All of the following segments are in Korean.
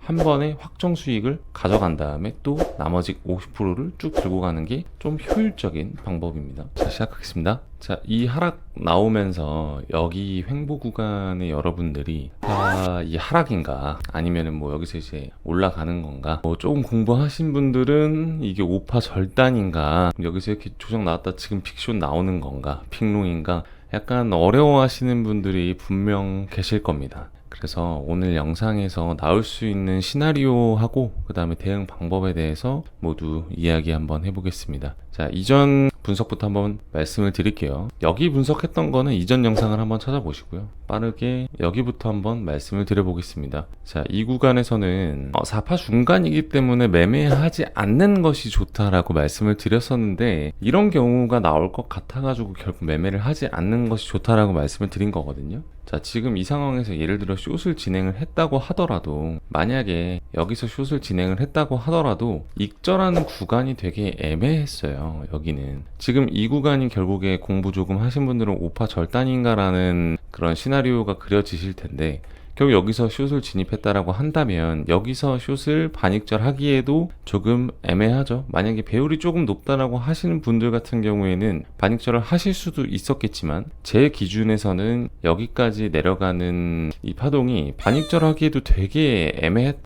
한 번에 확정 수익을 가져간 다음에 또 나머지 50%를 쭉 들고 가는 게 좀 효율적인 방법입니다. 자, 시작하겠습니다. 자, 이 하락 나오면서 여기 횡보 구간에 여러분들이 이 하락인가 아니면은 뭐 여기서 이제 올라가는 건가, 뭐 조금 공부하신 분들은 이게 5파 절단인가, 여기서 이렇게 조정 나왔다 지금 픽숏 나오는 건가, 픽롱인가, 약간 어려워하시는 분들이 분명 계실 겁니다. 그래서 오늘 영상에서 나올 수 있는 시나리오하고 그 다음에 대응 방법에 대해서 모두 이야기 한번 해보겠습니다. 자, 이전 분석부터 한번 말씀을 드릴게요. 여기 분석했던 거는 이전 영상을 한번 찾아보시고요. 빠르게 여기부터 한번 말씀을 드려보겠습니다. 자, 이 구간에서는 4파 중간이기 때문에 매매하지 않는 것이 좋다라고 말씀을 드렸었는데, 이런 경우가 나올 것 같아가지고 결국 매매를 하지 않는 것이 좋다라고 말씀을 드린 거거든요. 자, 지금 이 상황에서 예를 들어 숏을 진행을 했다고 하더라도, 만약에 여기서 숏을 진행을 했다고 하더라도 익절하는 구간이 되게 애매했어요. 여기는 지금 이 구간이 결국에 공부 조금 하신 분들은 5파 절단인가라는 그런 시나리오가 그려지실 텐데, 결국 여기서 숏을 진입했다라고 한다면 여기서 숏을 반익절 하기에도 조금 애매하죠. 만약에 배율이 조금 높다라고 하시는 분들 같은 경우에는 반익절을 하실 수도 있었겠지만, 제 기준에서는 여기까지 내려가는 이 파동이 반익절 하기에도 되게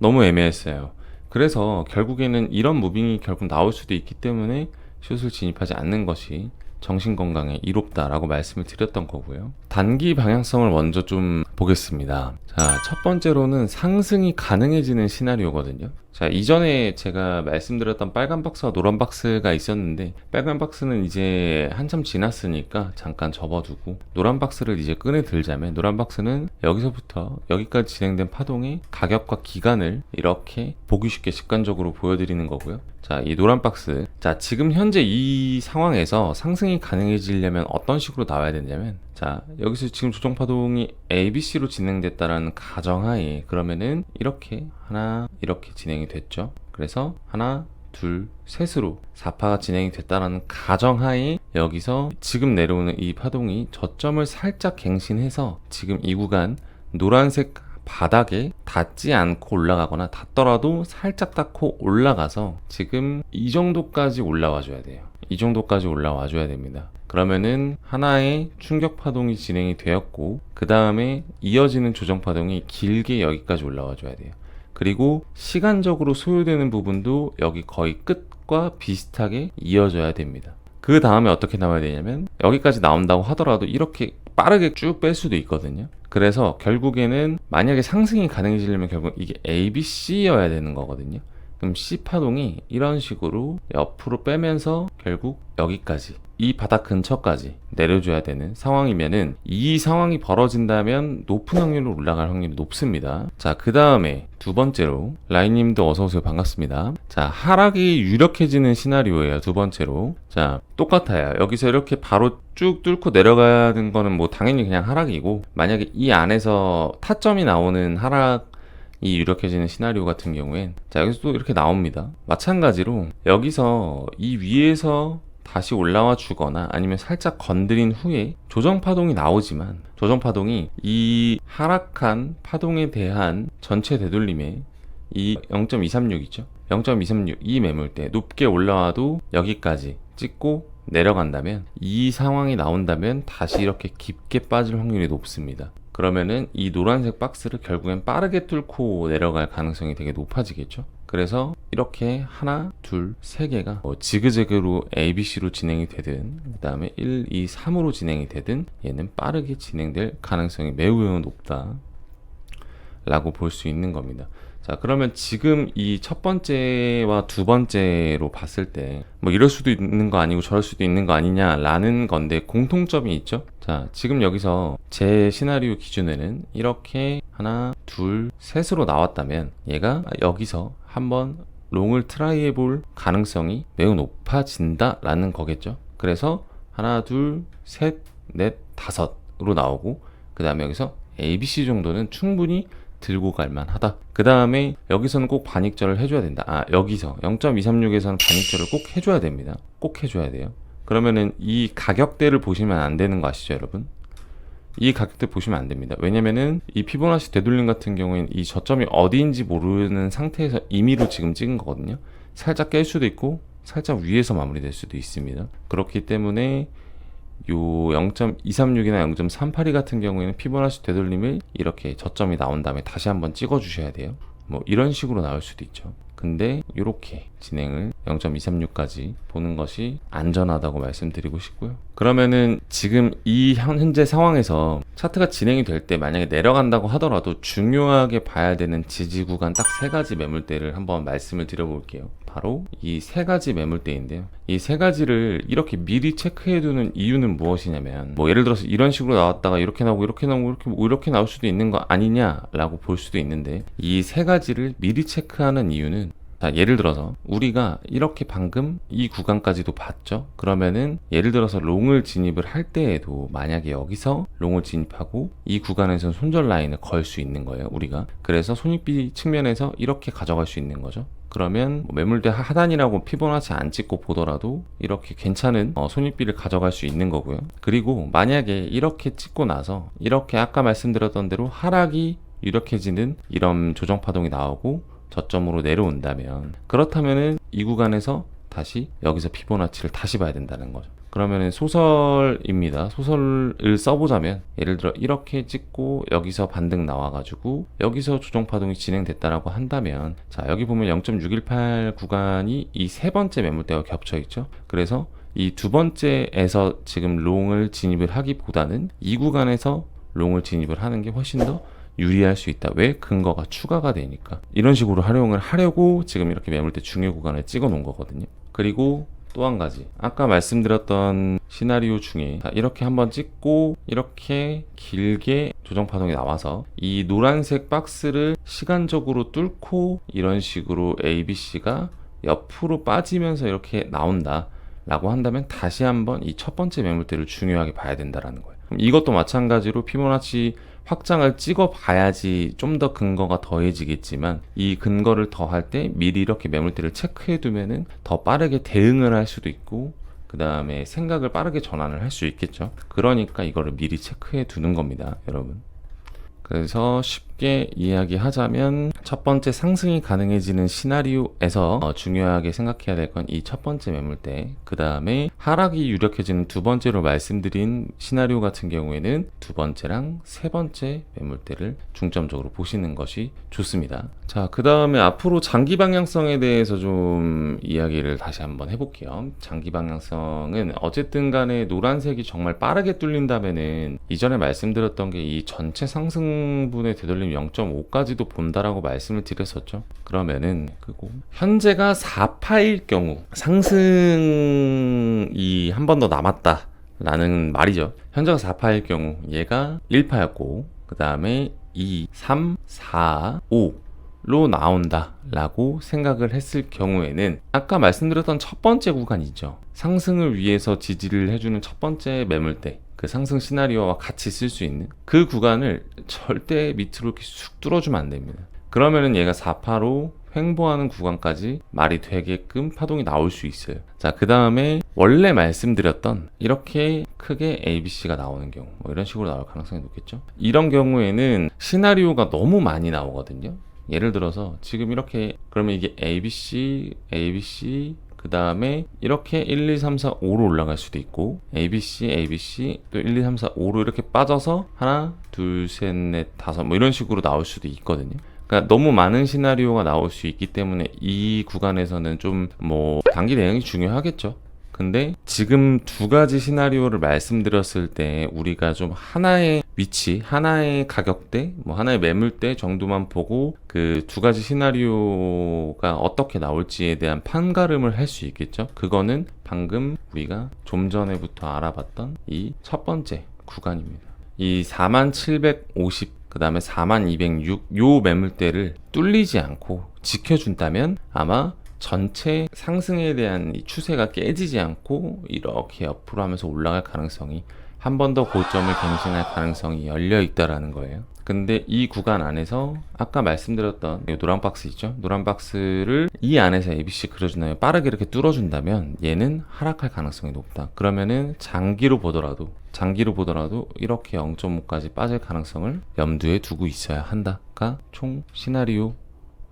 너무 애매했어요. 그래서 결국에는 이런 무빙이 결국 나올 수도 있기 때문에 숏을 진입하지 않는 것이 정신건강에 이롭다라고 말씀을 드렸던 거고요. 단기 방향성을 먼저 좀 보겠습니다. 자, 첫 번째로는 상승이 가능해지는 시나리오거든요. 자, 이전에 제가 말씀드렸던 빨간 박스와 노란 박스가 있었는데, 빨간 박스는 이제 한참 지났으니까 잠깐 접어두고, 노란 박스를 이제 꺼내 들자면, 노란 박스는 여기서부터 여기까지 진행된 파동의 가격과 기간을 이렇게 보기 쉽게 직관적으로 보여드리는 거고요. 자, 이 노란 박스. 자, 지금 현재 이 상황에서 상승이 가능해지려면 어떤 식으로 나와야 되냐면, 자, 여기서 지금 조정파동이 ABC로 진행됐다라는 가정하에, 그러면은 이렇게 하나, 이렇게 진행이 됐죠. 그래서 하나, 둘, 셋으로 4파가 진행이 됐다라는 가정하에, 여기서 지금 내려오는 이 파동이 저점을 살짝 갱신해서 지금 이 구간 노란색 바닥에 닿지 않고 올라가거나 닿더라도 살짝 닿고 올라가서 지금 이 정도까지 올라와 줘야 돼요. 이 정도까지 올라와 줘야 됩니다. 그러면은 하나의 충격 파동이 진행이 되었고, 그 다음에 이어지는 조정 파동이 길게 여기까지 올라와 줘야 돼요. 그리고 시간적으로 소요되는 부분도 여기 거의 끝과 비슷하게 이어져야 됩니다. 그 다음에 어떻게 나와야 되냐면, 여기까지 나온다고 하더라도 이렇게 빠르게 쭉 뺄 수도 있거든요. 그래서 결국에는 만약에 상승이 가능해지려면 결국 이게 ABC여야 되는 거거든요. 그럼 C파동이 이런 식으로 옆으로 빼면서 결국 여기까지, 이 바닥 근처까지 내려줘야 되는 상황이면은, 이 상황이 벌어진다면 높은 확률로 올라갈 확률이 높습니다. 자, 그 다음에 두 번째로, 라인님도 어서오세요. 반갑습니다. 자, 하락이 유력해지는 시나리오예요. 두 번째로. 자, 똑같아요. 여기서 이렇게 바로 쭉 뚫고 내려가는 거는 뭐 당연히 그냥 하락이고, 만약에 이 안에서 타점이 나오는 이 유력해지는 시나리오 같은 경우엔, 자, 여기서 또 이렇게 나옵니다. 마찬가지로 여기서 이 위에서 다시 올라와 주거나 아니면 살짝 건드린 후에 조정 파동이 나오지만, 조정 파동이 이 하락한 파동에 대한 전체 되돌림에 이 0.236 있죠? 0.236 이 매물대 높게 올라와도 여기까지 찍고 내려간다면, 이 상황이 나온다면 다시 이렇게 깊게 빠질 확률이 높습니다. 그러면은 이 노란색 박스를 결국엔 빠르게 뚫고 내려갈 가능성이 되게 높아지겠죠. 그래서 이렇게 하나, 둘, 세 개가 지그재그로 ABC로 진행이 되든, 그 다음에 1, 2, 3으로 진행이 되든, 얘는 빠르게 진행될 가능성이 매우 높다 라고 볼 수 있는 겁니다. 자, 그러면 지금 이 첫 번째와 두 번째로 봤을 때 뭐 이럴 수도 있는 거 아니고 저럴 수도 있는 거 아니냐라는 건데, 공통점이 있죠. 자, 지금 여기서 제 시나리오 기준에는 이렇게 하나, 둘, 셋으로 나왔다면 얘가 여기서 한번 롱을 트라이 해볼 가능성이 매우 높아진다 라는 거겠죠. 그래서 하나, 둘, 셋, 넷, 다섯으로 나오고, 그 다음에 여기서 ABC 정도는 충분히 들고 갈만 하다. 그 다음에 여기서는 꼭 반익절을 해줘야 된다. 여기서 0.236에서는 반익절을 꼭 해줘야 됩니다. 꼭 해줘야 돼요. 그러면은 이 가격대를 보시면 안 되는 거 아시죠, 여러분? 이 가격대 보시면 안 됩니다. 왜냐면은 이 피보나치 되돌림 같은 경우에는 이 저점이 어디인지 모르는 상태에서 임의로 지금 찍은 거거든요. 살짝 깰 수도 있고 살짝 위에서 마무리될 수도 있습니다. 그렇기 때문에 요 0.236이나 0.382 같은 경우에는 피보나치 되돌림을 이렇게 저점이 나온 다음에 다시 한번 찍어 주셔야 돼요. 뭐 이런 식으로 나올 수도 있죠. 근데 이렇게 진행을 0.236까지 보는 것이 안전하다고 말씀드리고 싶고요. 그러면은 지금 이 현재 상황에서 차트가 진행이 될 때 만약에 내려간다고 하더라도 중요하게 봐야 되는 지지 구간 딱 세 가지 매물대를 한번 말씀을 드려볼게요. 바로 이 세 가지 매물대인데요. 이 세 가지를 이렇게 미리 체크해 두는 이유는 무엇이냐면, 뭐 예를 들어서 이런 식으로 나왔다가 이렇게 나오고 이렇게 나오고 이렇게 나올 수도 있는 거 아니냐라고 볼 수도 있는데, 이 세 가지를 미리 체크하는 이유는, 자, 예를 들어서 우리가 이렇게 방금 이 구간까지도 봤죠. 그러면은 예를 들어서 롱을 진입을 할 때에도 만약에 여기서 롱을 진입하고 이 구간에서 손절 라인을 걸 수 있는 거예요, 우리가. 그래서 손익비 측면에서 이렇게 가져갈 수 있는 거죠. 그러면 매물대 하단이라고 피보나치 안 찍고 보더라도 이렇게 괜찮은 손익비를 가져갈 수 있는 거고요. 그리고 만약에 이렇게 찍고 나서 이렇게 아까 말씀드렸던 대로 하락이 유력해지는 이런 조정 파동이 나오고 저점으로 내려온다면, 그렇다면은 이 구간에서 다시 여기서 피보나치를 다시 봐야 된다는 거죠. 그러면은 소설입니다. 소설을 써보자면 예를 들어 이렇게 찍고 여기서 반등 나와가지고 여기서 조정 파동이 진행됐다라고 한다면, 자 여기 보면 0.618 구간이 이 세 번째 매물대와 겹쳐 있죠. 그래서 이 두 번째에서 지금 롱을 진입을 하기보다는 이 구간에서 롱을 진입을 하는 게 훨씬 더 유리할 수 있다. 왜? 근거가 추가가 되니까. 이런 식으로 활용을 하려고 지금 이렇게 매물대 중요 구간을 찍어 놓은 거거든요. 그리고 또 한 가지, 아까 말씀드렸던 시나리오 중에 이렇게 한번 찍고 이렇게 길게 조정 파동이 나와서 이 노란색 박스를 시간적으로 뚫고 이런 식으로 ABC가 옆으로 빠지면서 이렇게 나온다 라고 한다면, 다시 한번 이 첫 번째 매물대를 중요하게 봐야 된다라는 거예요. 이것도 마찬가지로 피보나치 확장을 찍어 봐야지 좀 더 근거가 더해지겠지만, 이 근거를 더할 때 미리 이렇게 매물대를 체크해 두면은 더 빠르게 대응을 할 수도 있고, 그 다음에 생각을 빠르게 전환을 할 수 있겠죠. 그러니까 이거를 미리 체크해 두는 겁니다, 여러분. 그래서 쉽게 이야기하자면 첫 번째 상승이 가능해지는 시나리오에서 중요하게 생각해야 될 건 이 첫 번째 매물대, 그 다음에 하락이 유력해지는 두 번째로 말씀드린 시나리오 같은 경우에는 두 번째랑 세 번째 매물대를 중점적으로 보시는 것이 좋습니다. 자, 그 다음에 앞으로 장기 방향성에 대해서 좀 이야기를 다시 한번 해볼게요. 장기 방향성은 어쨌든 간에 노란색이 정말 빠르게 뚫린다면은 이전에 말씀드렸던 게 이 전체 상승분의 되돌림 0.5까지도 본다라고 말씀을 드렸었죠. 그러면은 그거 현재가 4파일 경우 상승이 한 번 더 남았다 라는 말이죠. 현재가 4파일 경우 얘가 1파였고 그 다음에 2, 3, 4, 5로 나온다 라고 생각을 했을 경우에는 아까 말씀드렸던 첫 번째 구간이죠. 상승을 위해서 지지를 해주는 첫 번째 매물대, 그 상승 시나리오와 같이 쓸 수 있는 그 구간을 절대 밑으로 이렇게 쑥 뚫어주면 안 됩니다. 그러면은 얘가 4파로 횡보하는 구간까지 말이 되게끔 파동이 나올 수 있어요. 자, 그 다음에 원래 말씀드렸던 이렇게 크게 ABC가 나오는 경우, 뭐 이런 식으로 나올 가능성이 높겠죠. 이런 경우에는 시나리오가 너무 많이 나오거든요. 예를 들어서 지금 이렇게, 그러면 이게 ABC, ABC, 그 다음에 이렇게 1, 2, 3, 4, 5로 올라갈 수도 있고, ABC, ABC, 또 1, 2, 3, 4, 5로 이렇게 빠져서 하나, 둘, 셋, 넷, 다섯, 뭐 이런 식으로 나올 수도 있거든요. 그러니까 너무 많은 시나리오가 나올 수 있기 때문에 이 구간에서는 좀 뭐 단기 대응이 중요하겠죠. 근데 지금 두 가지 시나리오를 말씀드렸을 때 우리가 좀 하나의 위치, 하나의 가격대, 뭐 하나의 매물대 정도만 보고 그 두 가지 시나리오가 어떻게 나올지에 대한 판가름을 할 수 있겠죠. 그거는 방금 우리가 좀 전에부터 알아봤던 이 첫 번째 구간입니다. 이 4750, 그 다음에 4206 요 매물대를 뚫리지 않고 지켜준다면 아마 전체 상승에 대한 이 추세가 깨지지 않고 이렇게 옆으로 하면서 올라갈 가능성이, 한 번 더 고점을 갱신할 가능성이 열려 있다라는 거예요. 근데 이 구간 안에서 아까 말씀드렸던 이 노란 박스 있죠? 노란 박스를 이 안에서 ABC 그려준 다음에 빠르게 이렇게 뚫어준다면 얘는 하락할 가능성이 높다. 그러면은 장기로 보더라도 이렇게 0.5까지 빠질 가능성을 염두에 두고 있어야 한다가 총 시나리오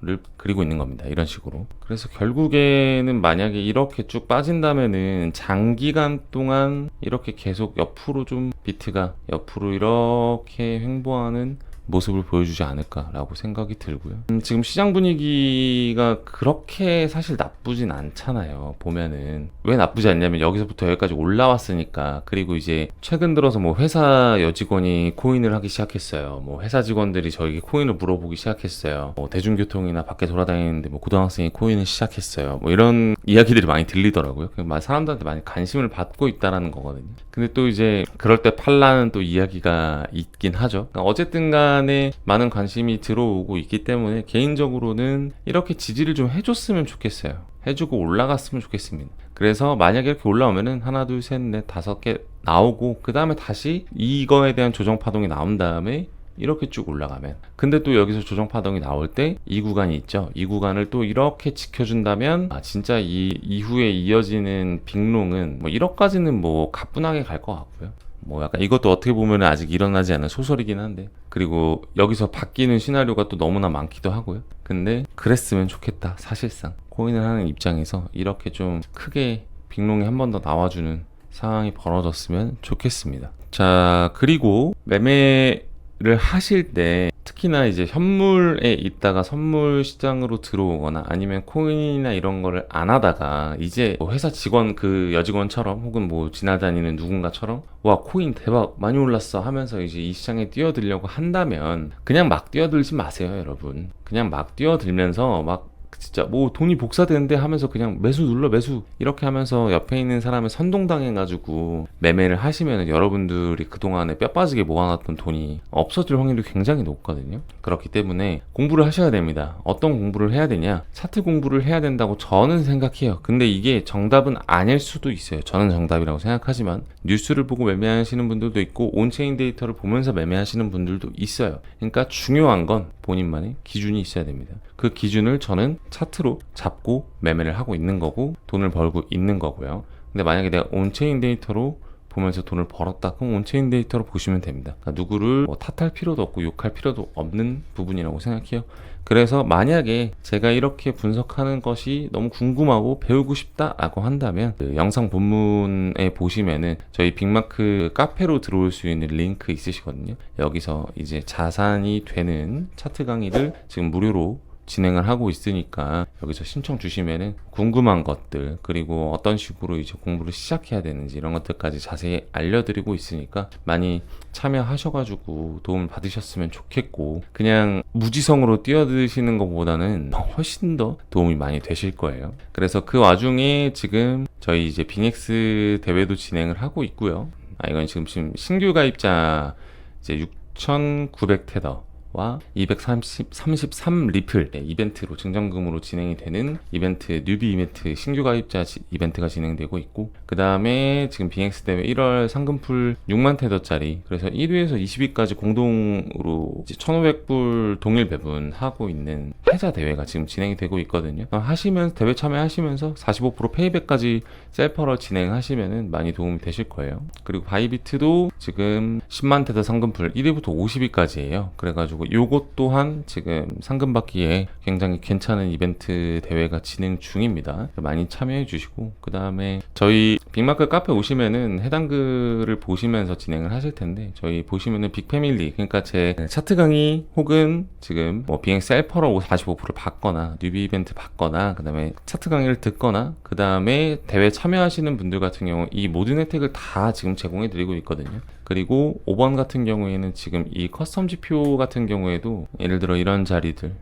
를 그리고 있는 겁니다. 이런 식으로. 그래서 결국에는 만약에 이렇게 쭉 빠진다면은 장기간 동안 이렇게 계속 옆으로 좀 비트가 옆으로 이렇게 횡보하는 모습을 보여주지 않을까라고 생각이 들고요. 지금 시장 분위기가 그렇게 사실 나쁘진 않잖아요. 보면은 왜 나쁘지 않냐면 여기서부터 여기까지 올라왔으니까. 그리고 이제 최근 들어서 뭐 회사 여직원이 코인을 하기 시작했어요. 뭐 회사 직원들이 저에게 코인을 물어보기 시작했어요. 뭐 대중교통이나 밖에 돌아다니는데 뭐 고등학생이 코인을 시작했어요. 뭐 이런 이야기들이 많이 들리더라고요. 사람들한테 많이 관심을 받고 있다라는 거거든요. 근데 또 이제 그럴 때 팔라는 또 이야기가 있긴 하죠. 그러니까 어쨌든 간에 많은 관심이 들어오고 있기 때문에 개인적으로는 이렇게 지지를 좀 해줬으면 좋겠어요. 해주고 올라갔으면 좋겠습니다. 그래서 만약에 이렇게 올라오면은 하나, 둘, 셋, 넷, 5개 나오고 그 다음에 다시 이거에 대한 조정 파동이 나온 다음에 이렇게 쭉 올라가면, 근데 또 여기서 조정 파동이 나올 때 이 구간이 있죠. 이 구간을 또 이렇게 지켜준다면 진짜 이 이후에 이어지는 빅롱은 뭐 1억까지는 뭐 가뿐하게 갈 것 같고요. 뭐 약간 이것도 어떻게 보면 아직 일어나지 않은 소설이긴 한데, 그리고 여기서 바뀌는 시나리오가 또 너무나 많기도 하고요. 근데 그랬으면 좋겠다. 사실상 코인을 하는 입장에서 이렇게 좀 크게 빅롱이 한 번 더 나와주는 상황이 벌어졌으면 좋겠습니다. 자, 그리고 매매를 하실 때 특히나 이제 현물에 있다가 선물 시장으로 들어오거나 아니면 코인이나 이런 거를 안 하다가 이제 뭐 회사 직원 그 여직원처럼 혹은 뭐 지나다니는 누군가처럼 와 코인 대박 많이 올랐어 하면서 이제 이 시장에 뛰어들려고 한다면 그냥 막 뛰어들지 마세요, 여러분. 그냥 막 뛰어들면서 막 진짜 뭐 돈이 복사되는데 하면서 그냥 매수 눌러 매수 이렇게 하면서 옆에 있는 사람을 선동당해가지고 매매를 하시면 여러분들이 그동안에 뼈 빠지게 모아놨던 돈이 없어질 확률이 굉장히 높거든요. 그렇기 때문에 공부를 하셔야 됩니다. 어떤 공부를 해야 되냐? 차트 공부를 해야 된다고 저는 생각해요. 근데 이게 정답은 아닐 수도 있어요. 저는 정답이라고 생각하지만 뉴스를 보고 매매하시는 분들도 있고 온체인 데이터를 보면서 매매하시는 분들도 있어요. 그러니까 중요한 건 본인만의 기준이 있어야 됩니다. 그 기준을 저는 차트로 잡고 매매를 하고 있는 거고 돈을 벌고 있는 거고요. 근데 만약에 내가 온체인 데이터로 보면서 돈을 벌었다, 그럼 온체인 데이터로 보시면 됩니다. 그러니까 누구를 뭐 탓할 필요도 없고 욕할 필요도 없는 부분이라고 생각해요. 그래서 만약에 제가 이렇게 분석하는 것이 너무 궁금하고 배우고 싶다라고 한다면 그 영상 본문에 보시면은 저희 빅마크 카페로 들어올 수 있는 링크 있으시거든요. 여기서 이제 자산이 되는 차트 강의를 지금 무료로 진행을 하고 있으니까 여기서 신청 주시면은 궁금한 것들, 그리고 어떤 식으로 이제 공부를 시작해야 되는지 이런 것들까지 자세히 알려드리고 있으니까 많이 참여하셔가지고 도움을 받으셨으면 좋겠고, 그냥 무지성으로 뛰어드시는 것보다는 훨씬 더 도움이 많이 되실 거예요. 그래서 그 와중에 지금 저희 이제 빅엑스 대회도 진행을 하고 있고요. 이건 지금 신규 가입자 이제 6,900테더 와 233 리플 이벤트로 증정금으로 진행이 되는 이벤트, 뉴비 이벤트, 신규 가입자 이벤트가 진행되고 있고, 그 다음에 지금 빅엑스 대회 1월 상금풀 6만 테더짜리, 그래서 1위에서 20위까지 공동으로 1,500불 동일 배분하고 있는 패자 대회가 지금 진행이 되고 있거든요. 하시면 대회 참여하시면서 45% 페이백까지 셀퍼로 진행하시면은 많이 도움이 되실 거예요. 그리고 바이비트도 지금 10만 테더 상금풀 1위부터 50위까지예요. 그래가지고 요것 또한 지금 상금 받기에 굉장히 괜찮은 이벤트 대회가 진행 중입니다. 많이 참여해 주시고, 그 다음에 저희 빅마크 카페 오시면은 해당 글을 보시면서 진행을 하실 텐데, 저희 보시면은 빅패밀리, 그러니까 제 차트 강의 혹은 지금 뭐 비행 셀퍼로 45%를 받거나 뉴비 이벤트 받거나 그 다음에 차트 강의를 듣거나 그 다음에 대회 참여하시는 분들 같은 경우 이 모든 혜택을 다 지금 제공해 드리고 있거든요. 그리고 5번 같은 경우에는 지금 이 커스텀 지표 같은 경우에도 예를 들어 이런 자리들을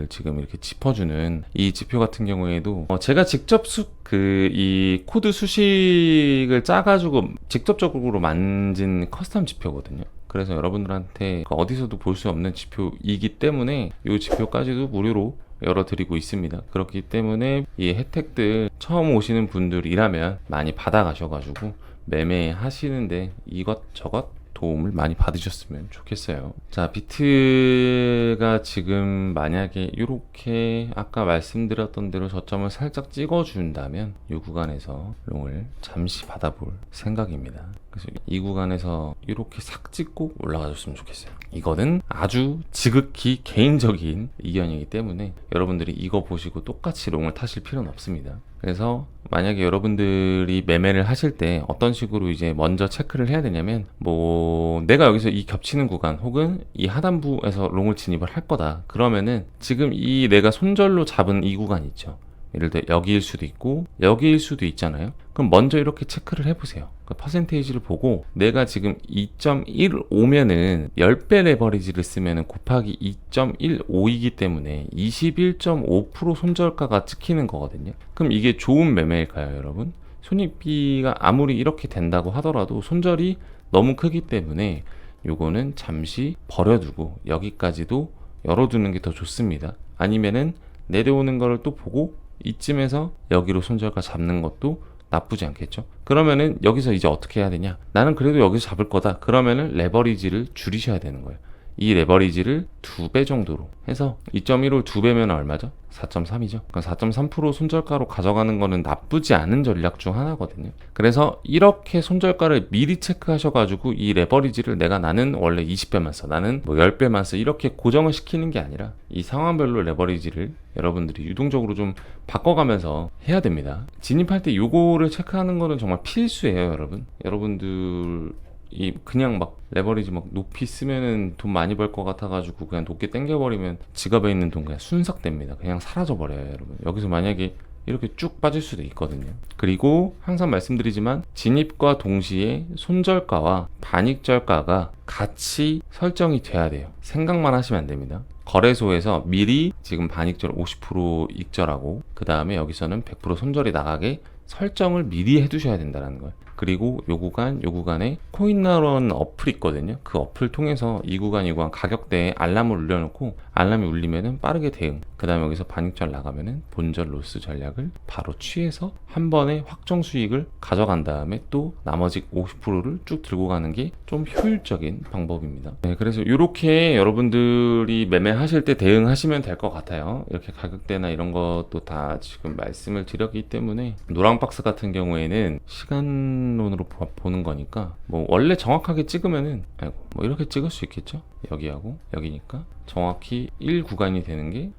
지금 이렇게 짚어주는 이 지표 같은 경우에도 제가 직접 이 코드 수식을 짜가지고 직접적으로 만진 커스텀 지표거든요. 그래서 여러분들한테 어디서도 볼 수 없는 지표이기 때문에 이 지표까지도 무료로 열어드리고 있습니다. 그렇기 때문에 이 혜택들 처음 오시는 분들이라면 많이 받아가셔가지고 매매하시는데 이것저것 도움을 많이 받으셨으면 좋겠어요. 자, 비트가 지금 만약에 이렇게 아까 말씀드렸던 대로 저점을 살짝 찍어준다면 이 구간에서 롱을 잠시 받아볼 생각입니다. 그래서 이 구간에서 이렇게 싹 찍고 올라가줬으면 좋겠어요. 이거는 아주 지극히 개인적인 의견이기 때문에 여러분들이 이거 보시고 똑같이 롱을 타실 필요는 없습니다. 그래서 만약에 여러분들이 매매를 하실 때 어떤 식으로 이제 먼저 체크를 해야 되냐면, 뭐 내가 여기서 이 겹치는 구간 혹은 이 하단부에서 롱을 진입을 할 거다, 그러면은 지금 이 내가 손절로 잡은 이 구간 있죠, 예를 들어 여기일 수도 있고 여기일 수도 있잖아요. 그럼 먼저 이렇게 체크를 해보세요. 그 퍼센테이지를 보고 내가 지금 2.15면은 10배 레버리지를 쓰면은 곱하기 2.15이기 때문에 21.5% 손절가가 찍히는 거거든요. 그럼 이게 좋은 매매일까요, 여러분? 손익비가 아무리 이렇게 된다고 하더라도 손절이 너무 크기 때문에 요거는 잠시 버려두고 여기까지도 열어두는 게 더 좋습니다. 아니면은 내려오는 거를 또 보고 이쯤에서 여기로 손절가 잡는 것도 나쁘지 않겠죠. 그러면은 여기서 이제 어떻게 해야 되냐, 나는 그래도 여기서 잡을 거다, 그러면은 레버리지를 줄이셔야 되는 거예요. 이 레버리지를 2배 정도로 해서 2.15를 2배면 얼마죠? 4.3이죠. 그럼 4.3% 손절가로 가져가는 거는 나쁘지 않은 전략 중 하나거든요. 그래서 이렇게 손절가를 미리 체크하셔가지고 이 레버리지를 나는 원래 20배만 써, 나는 뭐 10배만 써, 이렇게 고정을 시키는 게 아니라 이 상황별로 레버리지를 여러분들이 유동적으로 좀 바꿔가면서 해야 됩니다. 진입할 때 요거를 체크하는 거는 정말 필수예요, 여러분. 여러분들이 그냥 막 레버리지 막 높이 쓰면은 돈 많이 벌 것 같아가지고 그냥 높게 땡겨버리면 지갑에 있는 돈 그냥 순삭됩니다. 그냥 사라져버려요, 여러분. 여기서 만약에 이렇게 쭉 빠질 수도 있거든요. 그리고 항상 말씀드리지만 진입과 동시에 손절가와 반익절가가 같이 설정이 돼야 돼요. 생각만 하시면 안 됩니다. 거래소에서 미리 지금 반익절 50% 익절하고 그 다음에 여기서는 100% 손절이 나가게 설정을 미리 해두셔야 된다는 거예요. 그리고 요 구간에 코인나런 어플이 있거든요. 그 어플 통해서 이 구간 가격대에 알람을 울려놓고 알람이 울리면은 빠르게 대응, 그 다음에 여기서 반익절 나가면은 본절 로스 전략을 바로 취해서 한 번에 확정 수익을 가져간 다음에 또 나머지 50%를 쭉 들고 가는 게 좀 효율적인 방법입니다. 네, 그래서 이렇게 여러분들이 매매하실 때 대응하시면 될 것 같아요. 이렇게 가격대나 이런 것도 다 지금 말씀을 드렸기 때문에, 노랑박스 같은 경우에는 시간론으로 보는 거니까 뭐 원래 정확하게 찍으면은 뭐 이렇게 찍을 수 있겠죠. 여기하고 여기니까 정확히 1 구간이 되는 게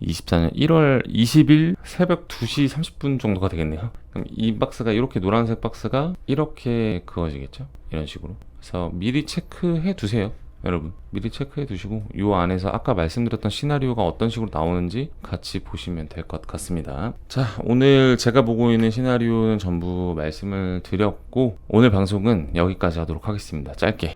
24년 1월 20일 새벽 2시 30분 정도가 되겠네요. 그럼 이 박스가, 이렇게 노란색 박스가 이렇게 그어지겠죠, 이런 식으로. 그래서 미리 체크해 두세요, 여러분. 미리 체크해 두시고 이 안에서 아까 말씀드렸던 시나리오가 어떤 식으로 나오는지 같이 보시면 될 것 같습니다. 자, 오늘 제가 보고 있는 시나리오는 전부 말씀을 드렸고 오늘 방송은 여기까지 하도록 하겠습니다. 짧게.